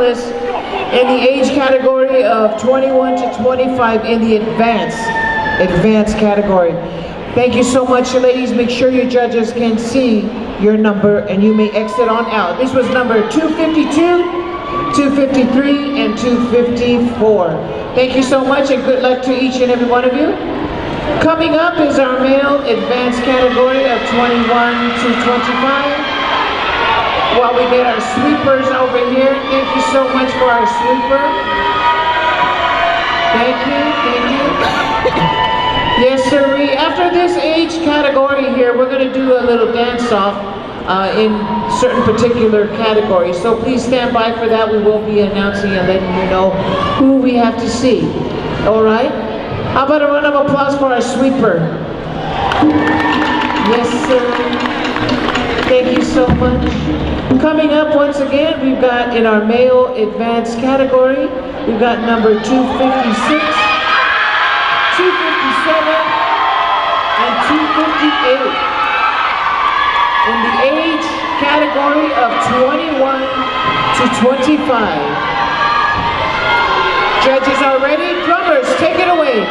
finalists in the age category of 21 to 25 in the advanced category. Thank you so much, ladies. Make sure your judges can see your number and you may exit on out. This was number 252, 253, and 254. Thank you so much and good luck to each and every one of you. Coming up is our male advanced category of 21 to 25. While we get our sweepers over here, thank you so much for our sweeper. Thank you. Yes, sir. After this age category here, we're going to do a little dance-off in certain particular categories. So please stand by for that. We will be announcing and letting you know who we have to see. All right? How about a round of applause for our sweeper? Yes, sir. Thank you so much. Coming up once again, we've got in our male advanced category, we've got number 256, 257, and 258. In the age category of 21 to 25. Judges are ready. Drummers, take it away.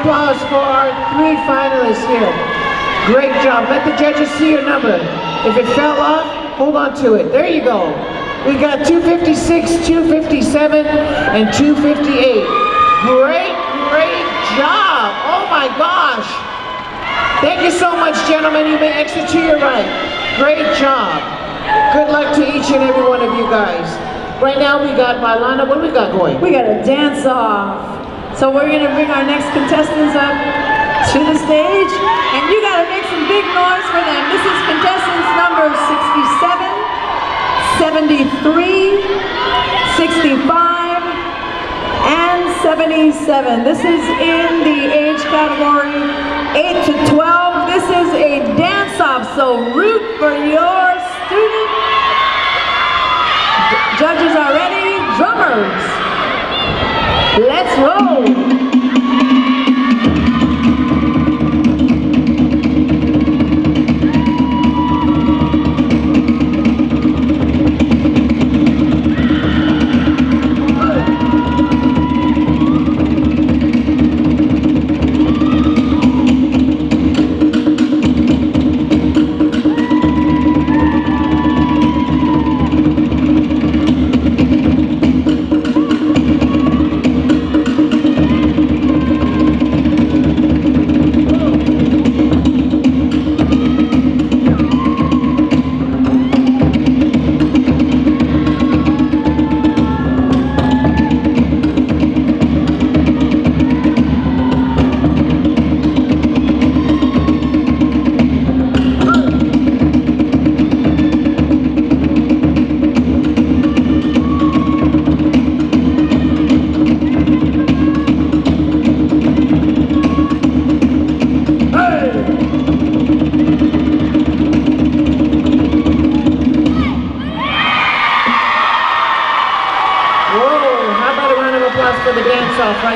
Applause for our 3 finalists here. Great job. Let the judges see your number. If it fell off, hold on to it. There you go. We got 256, 257, and 258. Great job. Oh my gosh. Thank you so much, gentlemen. You may exit to your right. Great job. Good luck to each and every one of you guys. Right now we got Bailana. What do we got going? We got a dance-off. So we're going to bring our next contestants up to the stage, and you got to make some big noise for them. This is contestants number 67, 73, 65, and 77. This is in the age category 8 to 12. This is a dance-off, so root for your student. Judges are ready. Drummers, let's roll.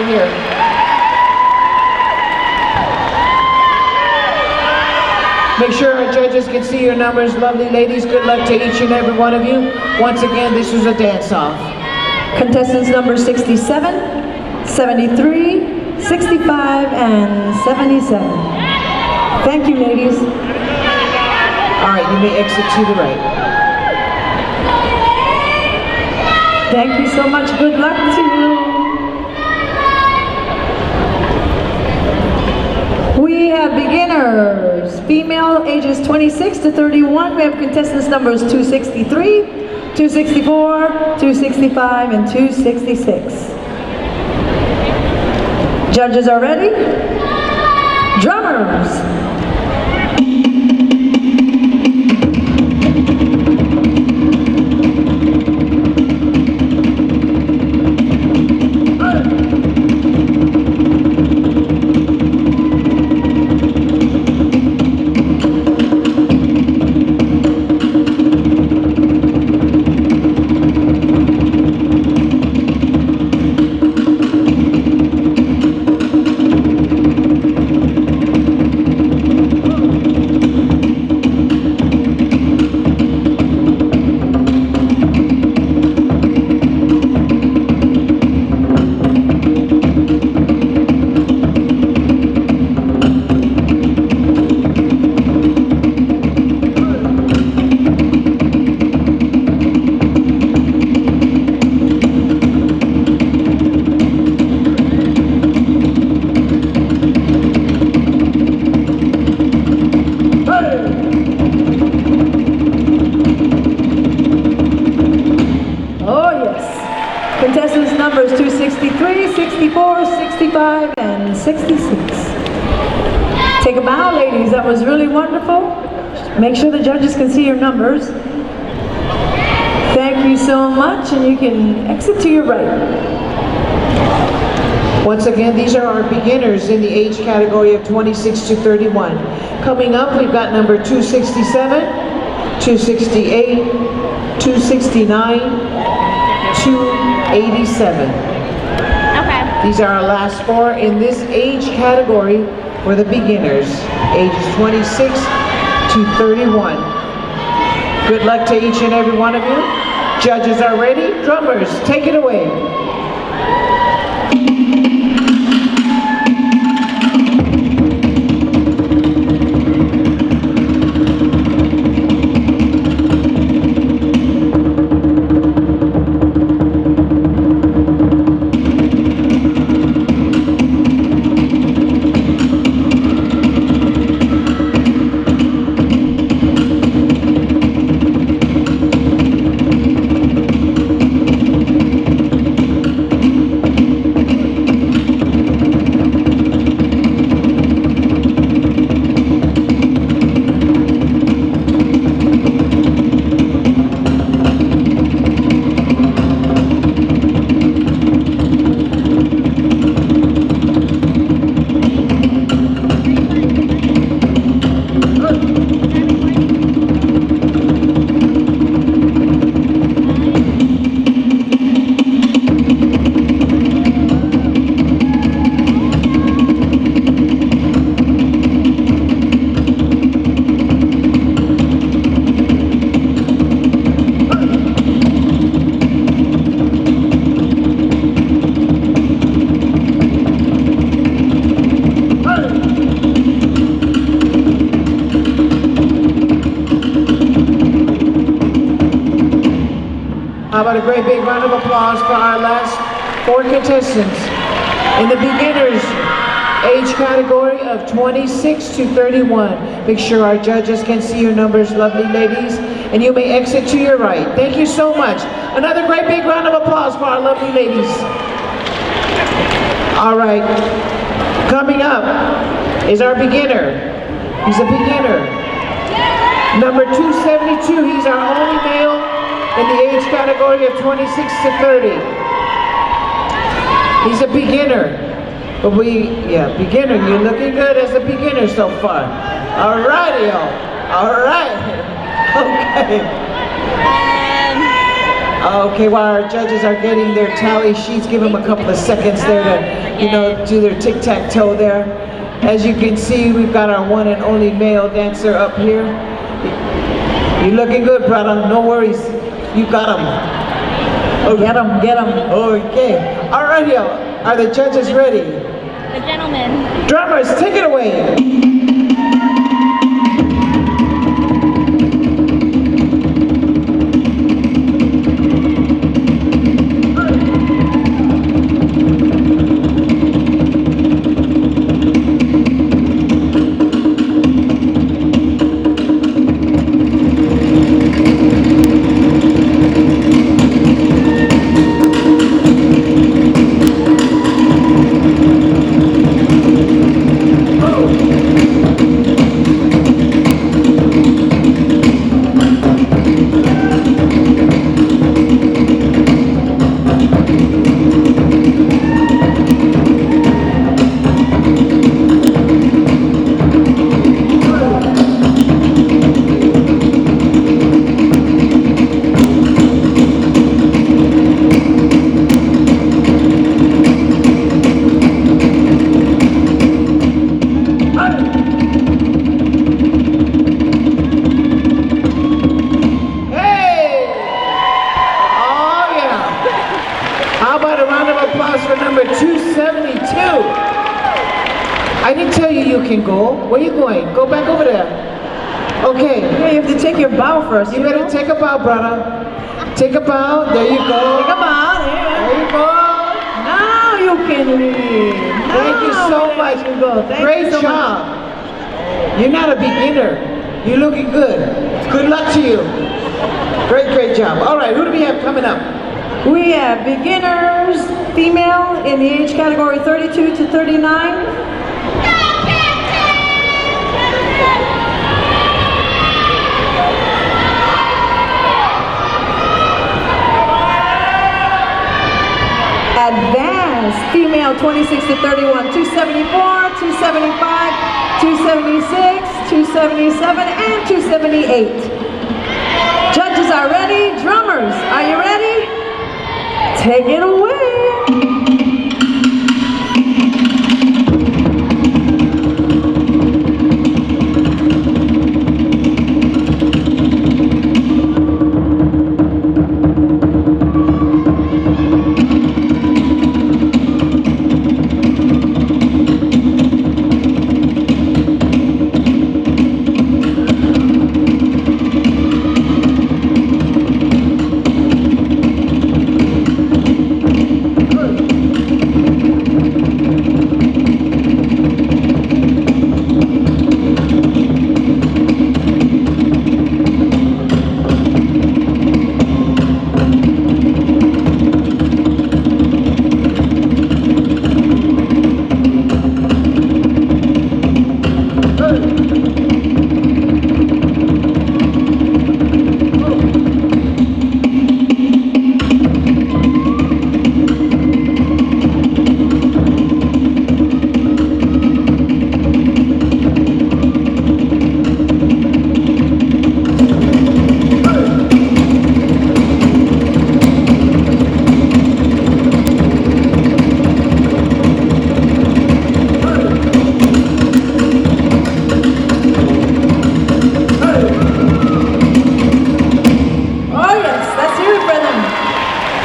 here. Make sure our judges can see your numbers. Lovely ladies, good luck to each and every one of you. Once again, this was a dance-off. Contestants number 67, 73, 65, and 77. Thank you, ladies. All right, you may exit to the right. Thank you so much. Good luck to you. We have beginners, female ages 26 to 31. We have contestants numbers 263, 264, 265, and 266. Judges are ready. Drummers. Contestants numbers 263, 64, 65, and 66. Take a bow, ladies. That was really wonderful. Make sure the judges can see your numbers. Thank you so much, and you can exit to your right. Once again, these are our beginners in the age category of 26 to 31. Coming up, we've got number 267, 268, 269, 287. Okay. These are our last four in this age category for the beginners, ages 26 to 31. Good luck to each and every one of you. Judges are ready. Drummers, take it away. How about a great big round of applause for our last four contestants in the beginners age category of 26 to 31. Make sure our judges can see your numbers, lovely ladies, and you may exit to your right. Thank you so much. Another great big round of applause for our lovely ladies. All right, coming up is our beginner. He's a beginner. Number 272, he's our only male in the age category of 26 to 30. He's a beginner, but beginner, you're looking good as a beginner so far. All righty, all right, okay. Okay, while our judges are getting their tally sheets, give them a couple of seconds there to, you know, do their tic-tac-toe there. As you can see, we've got our one and only male dancer up here. You're looking good, brother. No worries. You got him. Oh, get him, get him. Okay. All right, y'all. Are the judges ready? The gentleman. Drummers, take it away. I didn't tell you you can go. Where you going? Go back over there. Okay. Yeah, you have to take your bow first. You better take a bow, brother. Take a bow. There you go. Take a bow. There you go. Now you can leave. Thank you so much. You go. Great job. You're not a beginner. You're looking good. Good luck to you. Great job. All right, who do we have coming up? We have beginners, female, in the age category 32 to 39. Advanced, female 26 to 31, 274, 275, 276, 277, and 278. Judges are ready. Drummers, are you ready? Take it away.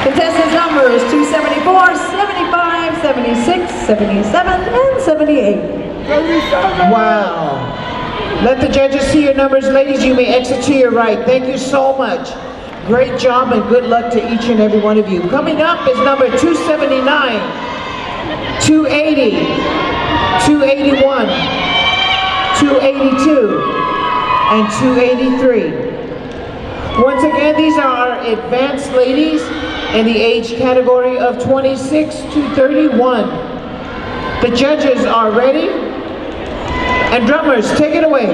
Contestants' numbers 274, 75, 76, 77, and 78. Wow. Let the judges see your numbers. Ladies, you may exit to your right. Thank you so much. Great job and good luck to each and every one of you. Coming up is number 279, 280, 281, 282, and 283. Once again, these are our advanced ladies in the age category of 26 to 31. The judges are ready, and drummers, take it away.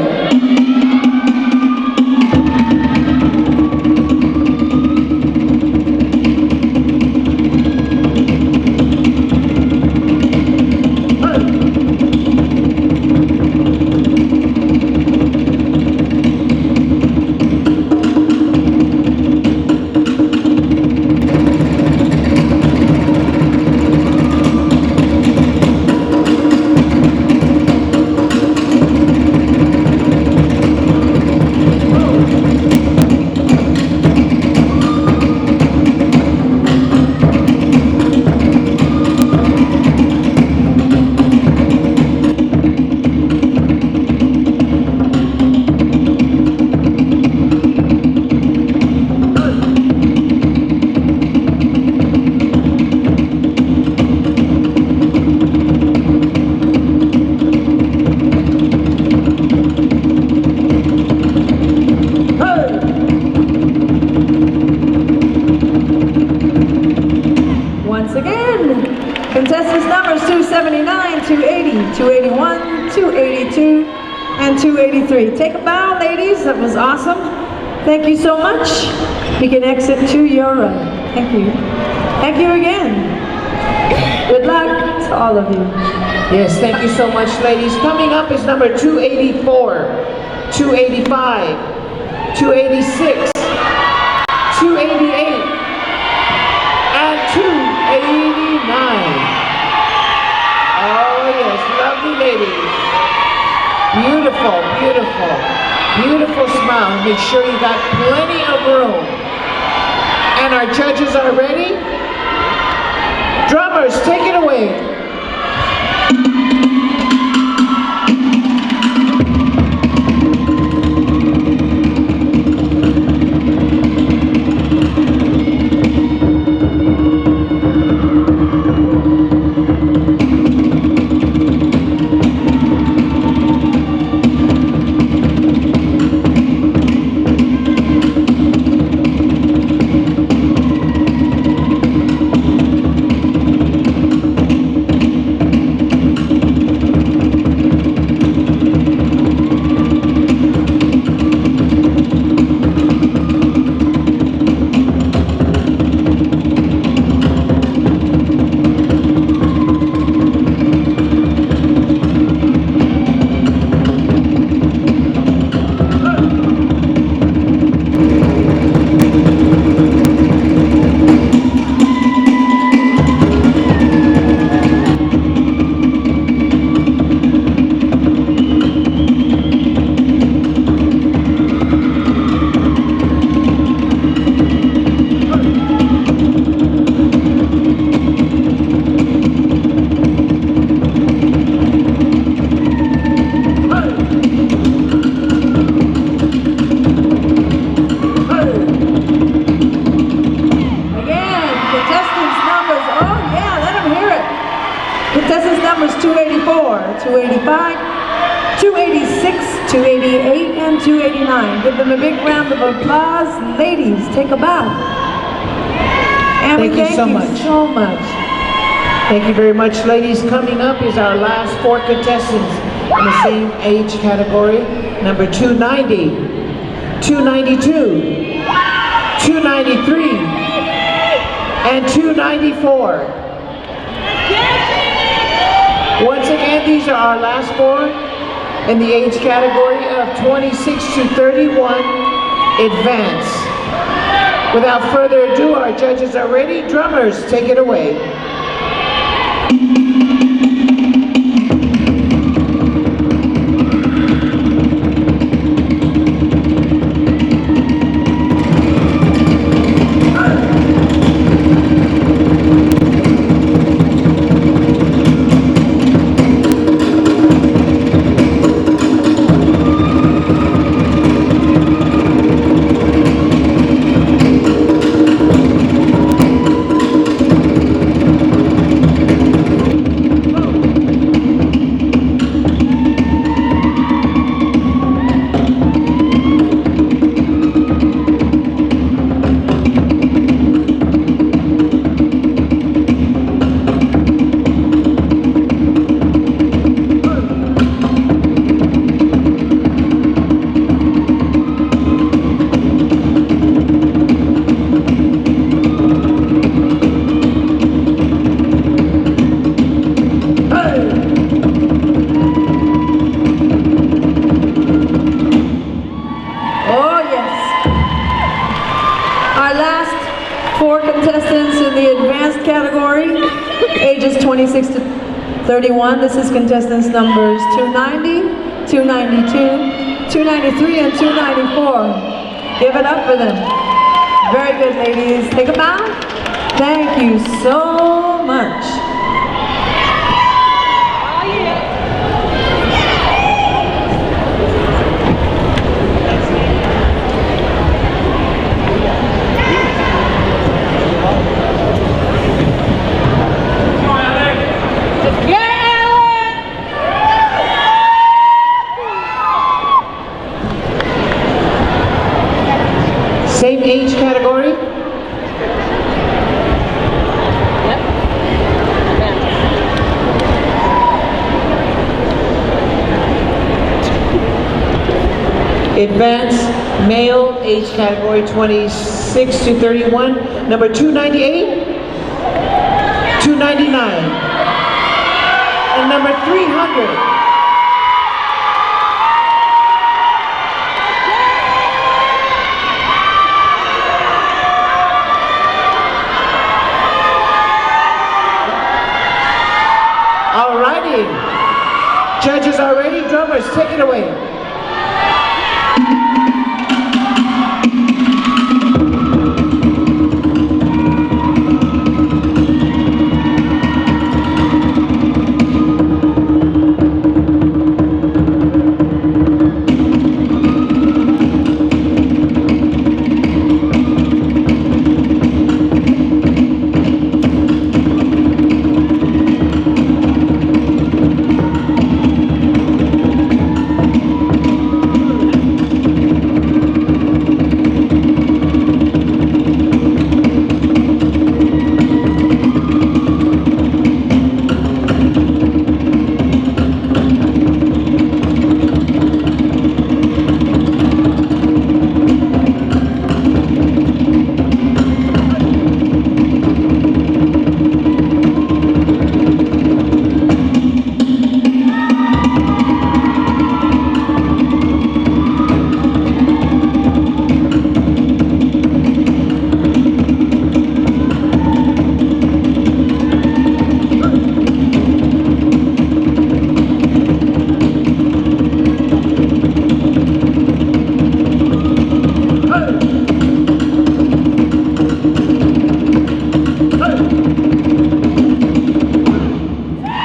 280, 281, 282, and 283. Take a bow, ladies. That was awesome. Thank you so much. You can exit to your right. Thank you. Thank you again. Good luck to all of you. Yes, thank you so much, ladies. Coming up is number 284, 285, 286, 288, and 289. Oh yes, lovely ladies. Beautiful, beautiful, beautiful smile. Make sure you got plenty of room. And our judges are ready. Drummers, take it away. Contestants numbers 284, 285, 286, 288, and 289. Give them a big round of applause. Ladies, take a bow. And Thank you so much. so much. Thank you very much, ladies. Coming up is our last four contestants in the same age category. Number 290, 292, 293, and 294. Once again, these are our last four in the age category of 26 to 31 advance. Without further ado, our judges are ready. Drummers, take it away. Four contestants in the advanced category, ages 26 to 31. This is contestants numbers 290, 292, 293, and 294. Give it up for them. Very good, ladies. Take a bow. Thank you so much. Same age category? Yep. Advanced male, age category 26 to 31, number 298, 299, and number 300. Alrighty, judges are ready, drummers, take it away.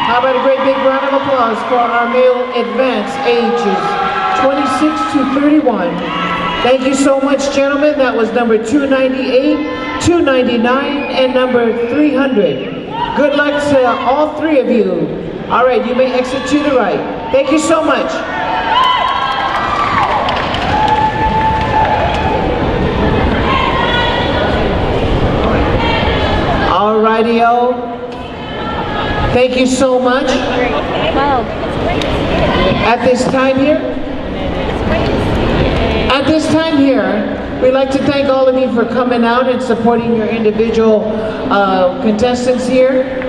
How about a great big round of applause for our male advanced ages 26 to 31. Thank you so much, gentlemen. That was number 298, 299, and number 300. Good luck to all three of you. All right, you may exit to the right. Thank you so much. All righty-o. Thank you so much. At this time here, we'd like to thank all of you for coming out and supporting your individual contestants here.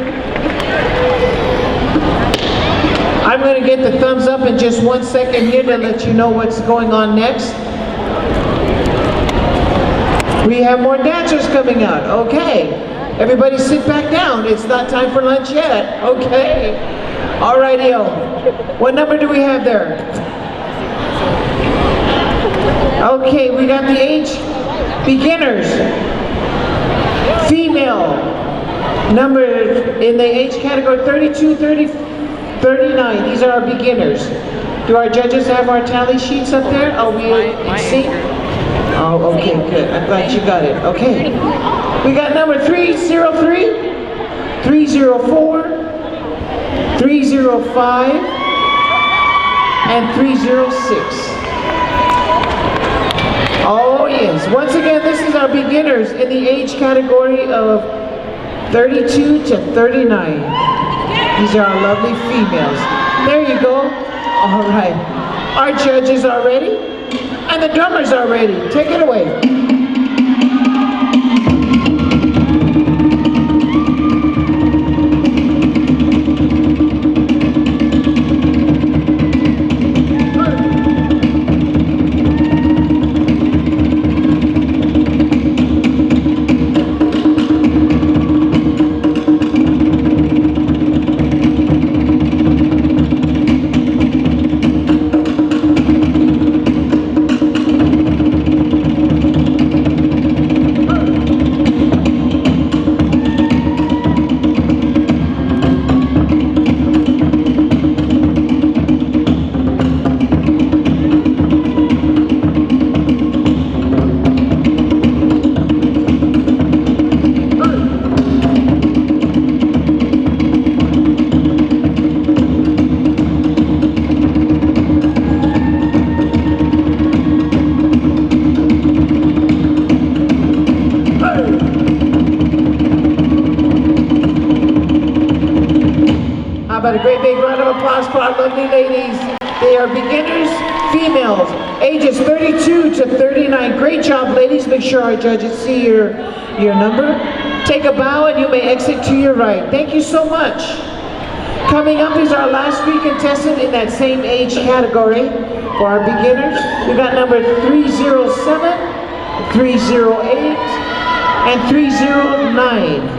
I'm going to get the thumbs up in just 1 second here to let you know what's going on next. We have more dancers coming out. Okay. Everybody sit back down. It's not time for lunch yet. Okay. Alrighty-o. What number do we have there? Okay, we got the age beginners. Female. Number in the age category 32, 30, 39. These are our beginners. Do our judges have our tally sheets up there? Are we in sync? Oh, okay, good. I'm glad you got it. Okay. We got number 303, 304, 305, and 306. Oh yes. Once again, this is our beginners in the age category of 32 to 39. These are our lovely females. There you go. All right. Our judges are ready, and the drummers are ready. Take it away. How about a great big round of applause for our lovely ladies? They are beginners, females, ages 32 to 39. Great job, ladies. Make sure our judges see your number. Take a bow and you may exit to your right. Thank you so much. Coming up is our last three contestant in that same age category. For our beginners, we got number 307, 308, and 309.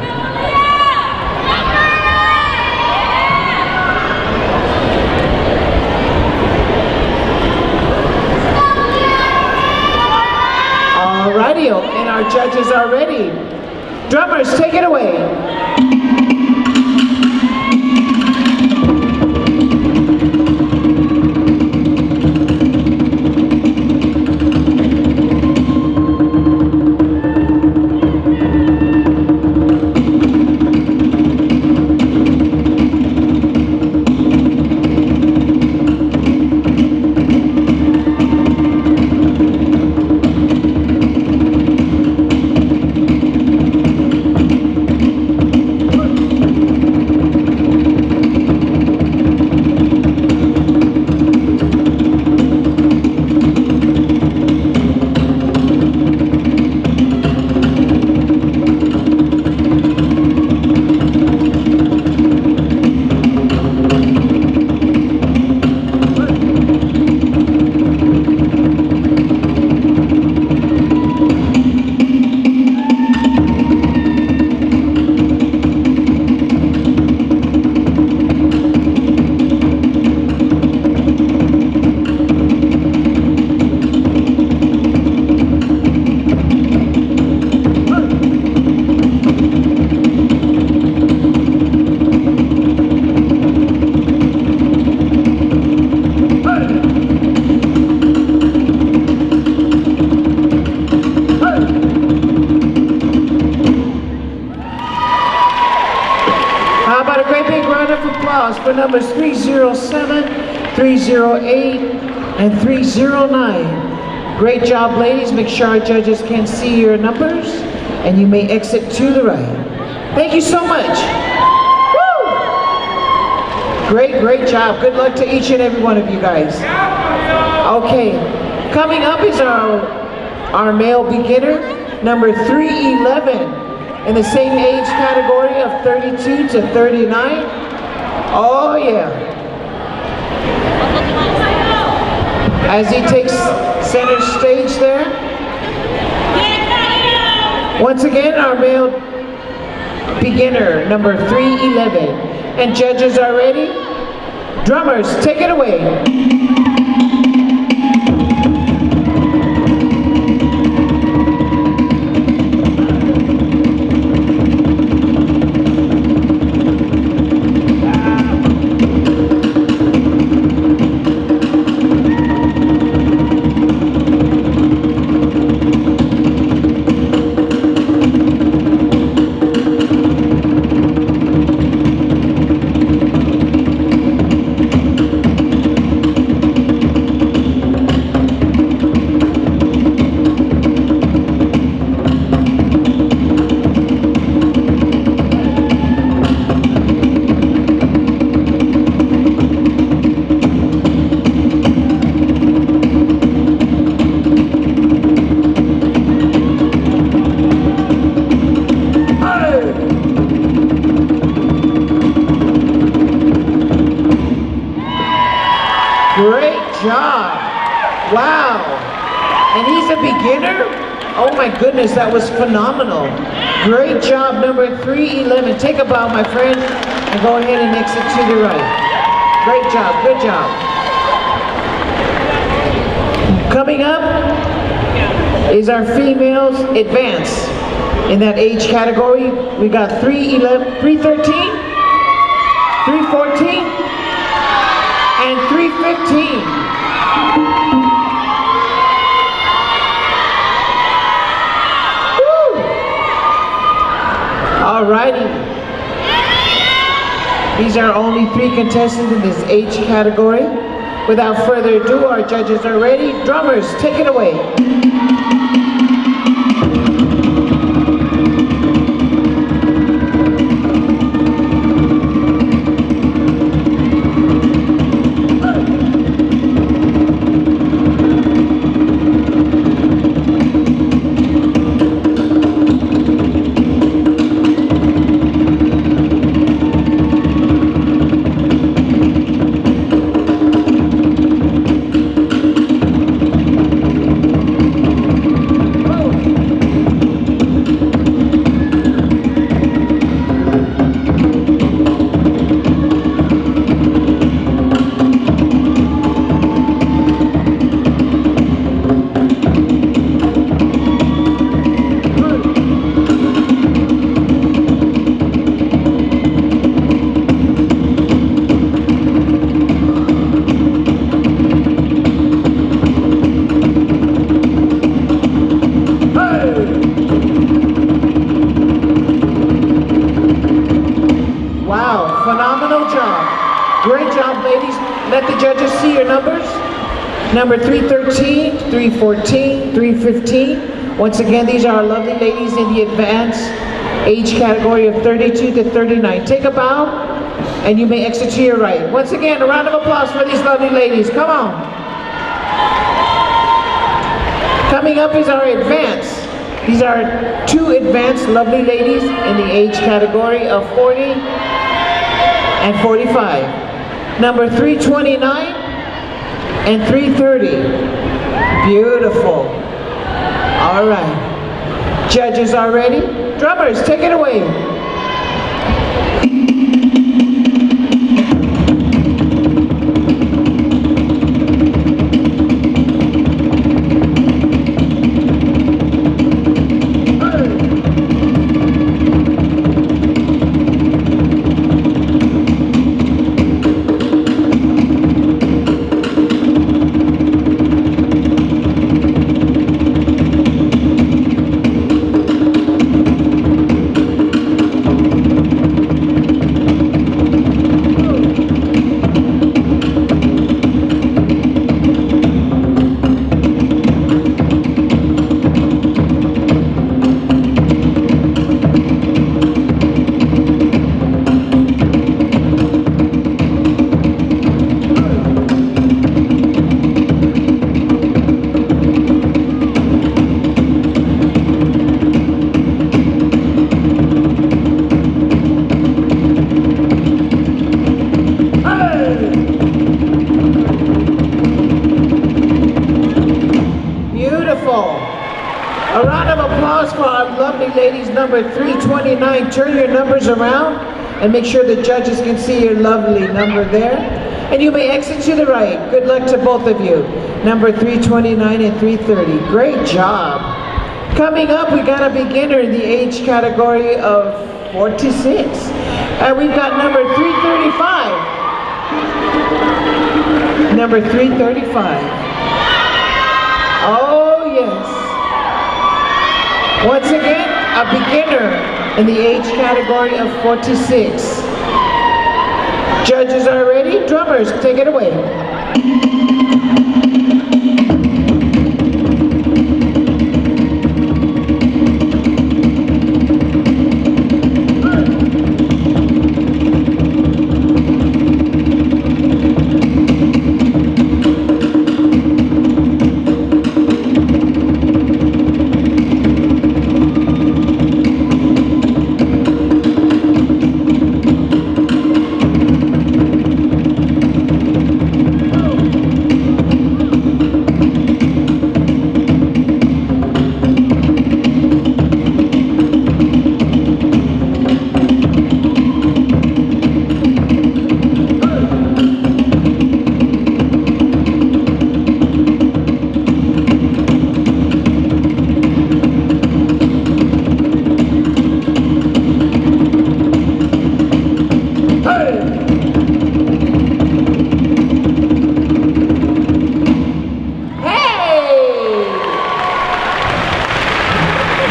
Alrighty, and our judges are ready. Drummers, take it away. How about a great big round of applause for numbers 307, 308, and 309. Great job, ladies. Make sure our judges can see your numbers, and you may exit to the right. Thank you so much. Woo! Great job. Good luck to each and every one of you guys. Okay, coming up is our male beginner, number 311. In the same age category of 32 to 39. Oh yeah. As he takes center stage there. Once again, our male beginner, number 311. And judges are ready. Drummers, take it away. Great job. Wow. And he's a beginner? Oh my goodness, that was phenomenal. Great job, number 311. Take a bow, my friend, and go ahead and exit to the right. Great job, good job. Coming up is our females advance. In that age category, we got 311, 313, 314, and 315. Woo! Alrighty. These are only 3 contestants in this age category. Without further ado, our judges are ready. Drummers, take it away. let the judges see your numbers. Number 313, 314, 315. Once again, these are our lovely ladies in the advanced age category of 32 to 39. Take a bow, and you may exit to your right. Once again, a round of applause for these lovely ladies. Come on. Coming up is our advanced. These are two advanced lovely ladies in the age category of 40 and 45. Number 329 and 330. Beautiful. All right. Judges are ready. Drummers, take it away. A round of applause for our lovely ladies, number 329. Turn your numbers around and make sure the judges can see your lovely number there. And you may exit to the right. Good luck to both of you. Number 329 and 330. Great job. Coming up, we got a beginner in the age category of 46. And we've got number 335. Number 335. Oh, yes. Once again, a beginner in the age category of 46. Judges are ready. Drummers, take it away.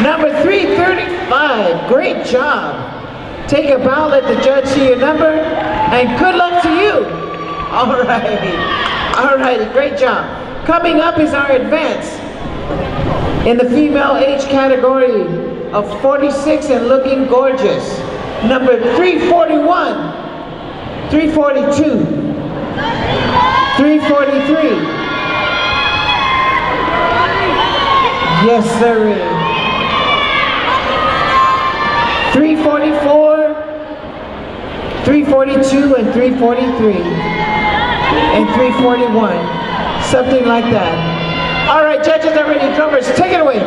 Number 335, great job. Take a bow, let the judge see your number, and good luck to you. All righty, great job. Coming up is our advance in the female age category of 46 and looking gorgeous. Number 341, 342, 343. Yes, sir. 344, 342, and 343, and 341, something like that. All right, judges are ready. Drummers, take it away.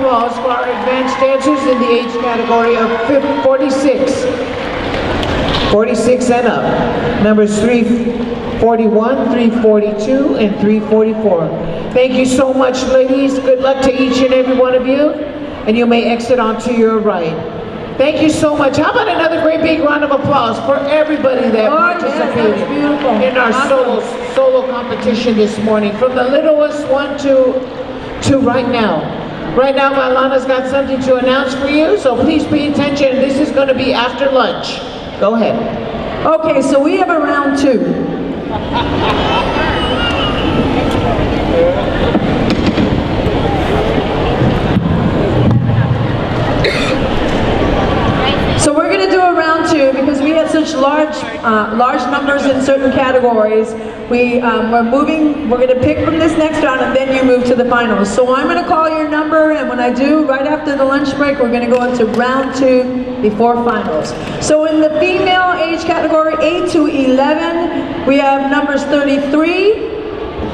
applause for our advanced dancers in the age category of 46 and up. Numbers 341, 342, and 344. Thank you so much, ladies. Good luck to each and every one of you. And you may exit onto your right. Thank you so much. How about another great big round of applause for everybody that participated in our solo competition this morning, from the littlest one to right now. Right now, Mailana's got something to announce for you, so please pay attention. This is going to be after lunch. Go ahead. Okay, so we have a round two. So we're going to do a round two because we had such large numbers in certain categories. We're going to pick from this next round, and then you move to the finals. So I'm going to call your number, and when I do, right after the lunch break, we're going to go into round two before finals. So in the female age category 8 to 11, we have numbers 33,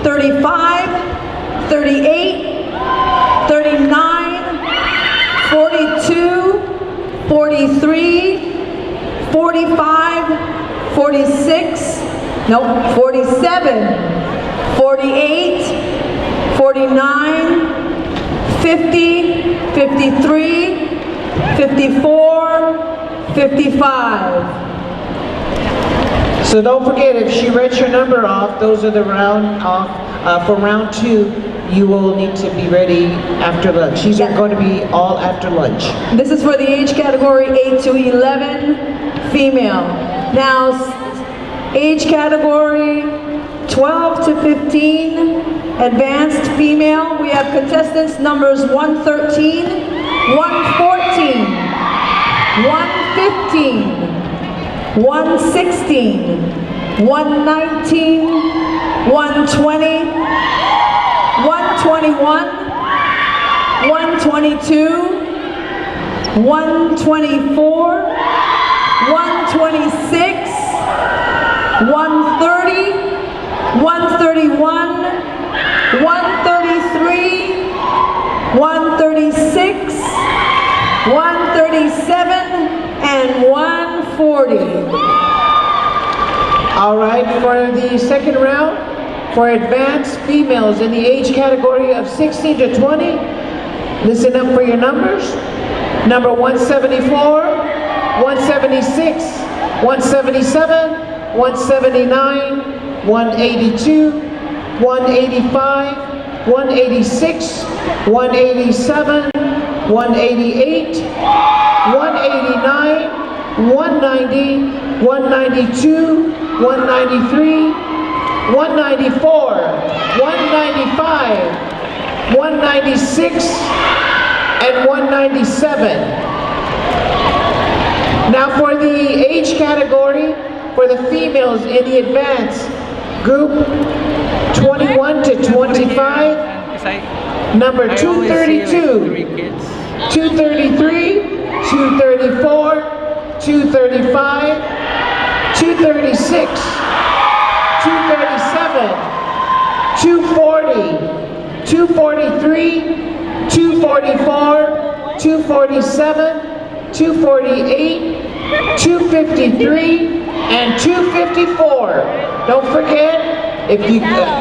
35, 38, 39, 42, 43, 45, 46, nope, 47, 48, 49, 50, 53, 54, 55. So don't forget, if she read your number off, those are the round off. For round two, you will need to be ready after lunch. These are going to be all after lunch. This is for the age category 8 to 11, female. Now, age category 12 to 15, advanced female. We have contestants numbers 113, 114, 115, 116, 119, 120, 121, 122, 124, 126, 130, 131, 133, 136, 137, and 140. All right, for the second round, for advanced females in the age category of 16 to 20, listen up for your numbers. Number 174, 176, 177, 179, 182, 185, 186, 187, 188, 189, 190, 192, 193, 194, 195, 196, and 197. Now for the age category, for the females in the advanced group, 21 to 25, number 232, 233, 234, 235, 236, 237, 240, 243, 244, 247, 248, 253, and 254. Don't forget, if you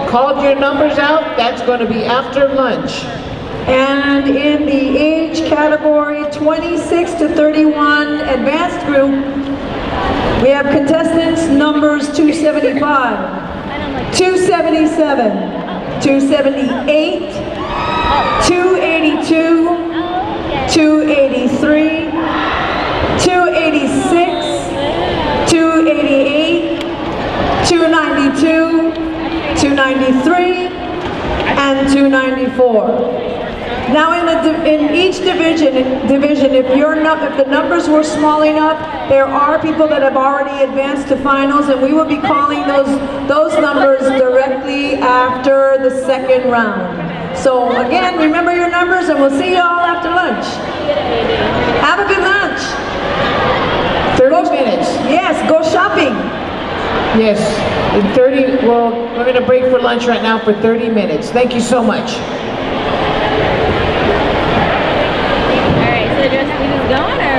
called your numbers out, that's going to be after lunch. And in the age category 26 to 31 advanced group, we have contestants numbers 275, 277, 278, 282, 283, 286, 288, 292, 293, and 294. Now in each division, if the numbers were small enough, there are people that have already advanced to finals, and we will be calling those numbers directly after the second round. So again, remember your numbers, and we'll see you all after lunch. Have a good lunch. 30 minutes. Yes, go shopping. Yes, well, we're going to break for lunch right now for 30 minutes. Thank you so much. we just going or?